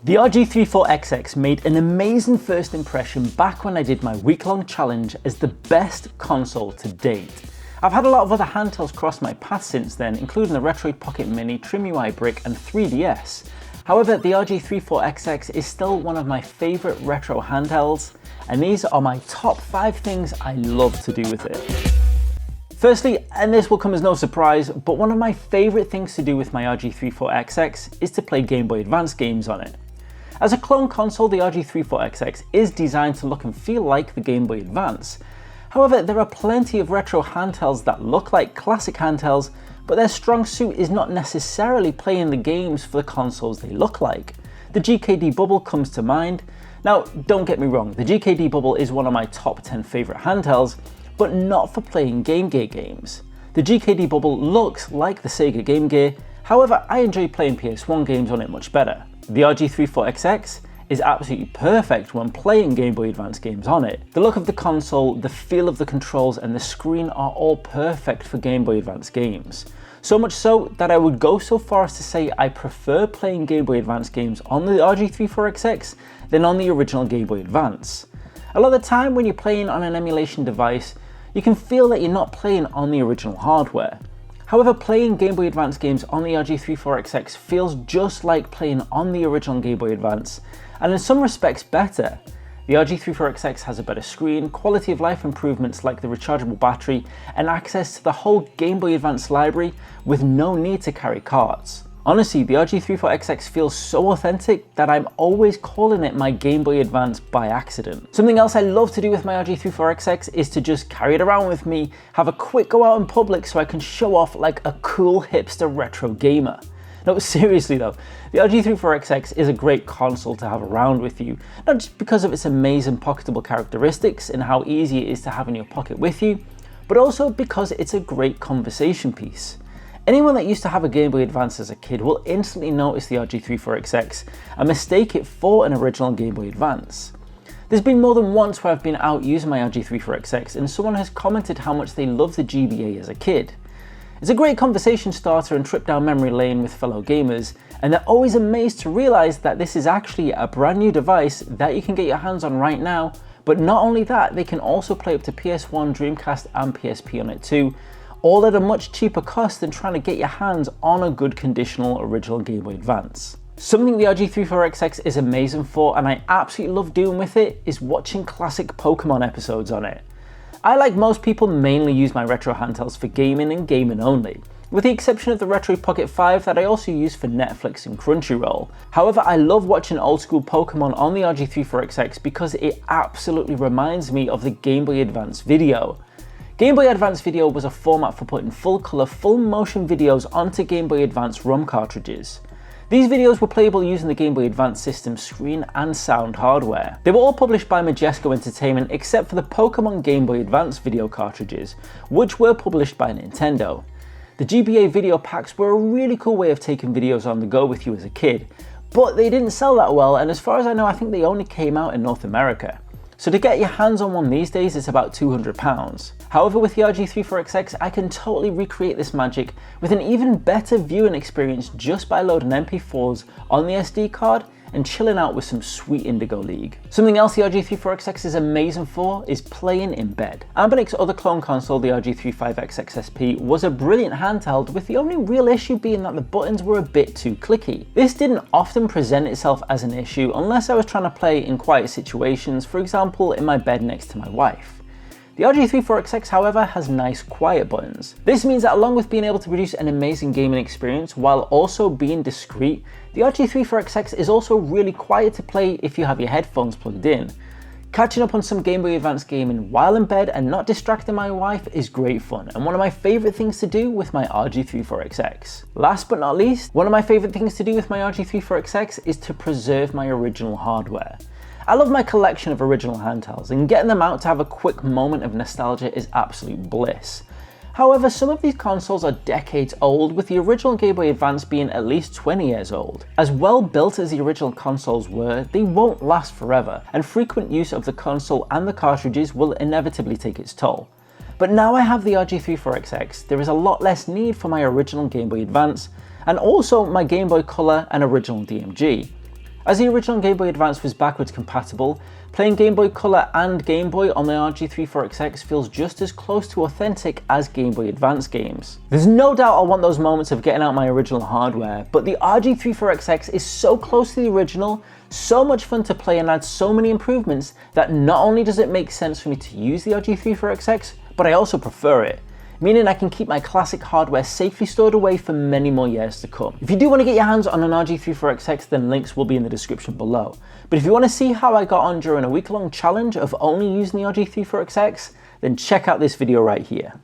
The RG34XX made an amazing first impression back when I did my week-long challenge as the best console to date. I've had a lot of other handhelds cross my path since then, including the Retroid Pocket Mini, TrimUI Brick and 3DS. However, the RG34XX is still one of my favourite retro handhelds, and these are my top 5 things I love to do with it. Firstly, and this will come as no surprise, but one of my favourite things to do with my RG34XX is to play Game Boy Advance games on it. As a clone console, the RG34XX is designed to look and feel like the Game Boy Advance. However, there are plenty of retro handhelds that look like classic handhelds, but their strong suit is not necessarily playing the games for the consoles they look like. The GKD Bubble comes to mind. Now, don't get me wrong, the GKD Bubble is one of my top 10 favourite handhelds, but not for playing Game Gear games. The GKD Bubble looks like the Sega Game Gear, however I enjoy playing PS1 games on it much better. The RG34XX is absolutely perfect when playing Game Boy Advance games on it. The look of the console, the feel of the controls and the screen are all perfect for Game Boy Advance games. So much so that I would go so far as to say I prefer playing Game Boy Advance games on the RG34XX than on the original Game Boy Advance. A lot of the time when you're playing on an emulation device, you can feel that you're not playing on the original hardware. However, playing Game Boy Advance games on the RG34XX feels just like playing on the original Game Boy Advance, and in some respects better. The RG34XX has a better screen, quality of life improvements like the rechargeable battery, and access to the whole Game Boy Advance library with no need to carry carts. Honestly, the RG34XX feels so authentic that I'm always calling it my Game Boy Advance by accident. Something else I love to do with my RG34XX is to just carry it around with me, have a quick go out in public so I can show off like a cool hipster retro gamer. No, seriously though, the RG34XX is a great console to have around with you, not just because of its amazing pocketable characteristics and how easy it is to have in your pocket with you, but also because it's a great conversation piece. Anyone that used to have a Game Boy Advance as a kid will instantly notice the RG34XX and mistake it for an original Game Boy Advance. There's been more than once where I've been out using my RG34XX and someone has commented how much they loved the GBA as a kid. It's a great conversation starter and trip down memory lane with fellow gamers, and they're always amazed to realise that this is actually a brand new device that you can get your hands on right now, but not only that, they can also play up to PS1, Dreamcast and PSP on it too, all at a much cheaper cost than trying to get your hands on a good conditional original Game Boy Advance. Something the RG34XX is amazing for, and I absolutely love doing with it, is watching classic Pokemon episodes on it. I, like most people, mainly use my retro handhelds for gaming and gaming only, with the exception of the Retroid Pocket 5 that I also use for Netflix and Crunchyroll. However, I love watching old school Pokemon on the RG34XX because it absolutely reminds me of the Game Boy Advance video. Game Boy Advance Video was a format for putting full colour, full motion videos onto Game Boy Advance ROM cartridges. These videos were playable using the Game Boy Advance system screen and sound hardware. They were all published by Majesco Entertainment except for the Pokemon Game Boy Advance video cartridges, which were published by Nintendo. The GBA video packs were a really cool way of taking videos on the go with you as a kid, but they didn't sell that well, and as far as I know, I think they only came out in North America. So to get your hands on one these days, it's about £200. However, with the RG34XX, I can totally recreate this magic with an even better viewing experience just by loading MP4s on the SD card and chilling out with some sweet Indigo League. Something else the RG34XX is amazing for is playing in bed. Anbernic's other clone console, the RG35XX was a brilliant handheld, with the only real issue being that the buttons were a bit too clicky. This didn't often present itself as an issue unless I was trying to play in quiet situations, for example in my bed next to my wife. The RG34XX, however, has nice quiet buttons. This means that along with being able to produce an amazing gaming experience while also being discreet, the RG34XX is also really quiet to play if you have your headphones plugged in. Catching up on some Game Boy Advance gaming while in bed and not distracting my wife is great fun, and one of my favourite things to do with my RG34XX. Last but not least, one of my favourite things to do with my RG34XX is to preserve my original hardware. I love my collection of original handhelds, and getting them out to have a quick moment of nostalgia is absolute bliss. However, some of these consoles are decades old, with the original Game Boy Advance being at least 20 years old. As well built as the original consoles were, they won't last forever, and frequent use of the console and the cartridges will inevitably take its toll. But now I have the RG34XX, there is a lot less need for my original Game Boy Advance, and also my Game Boy Color and original DMG. As the original Game Boy Advance was backwards compatible, playing Game Boy Color and Game Boy on the RG34XX feels just as close to authentic as Game Boy Advance games. There's no doubt I'll want those moments of getting out my original hardware, but the RG34XX is so close to the original, so much fun to play, and adds so many improvements that not only does it make sense for me to use the RG34XX, but I also prefer it, meaning I can keep my classic hardware safely stored away for many more years to come. If you do want to get your hands on an RG34XX, then links will be in the description below. But if you want to see how I got on during a week-long challenge of only using the RG34XX, then check out this video right here.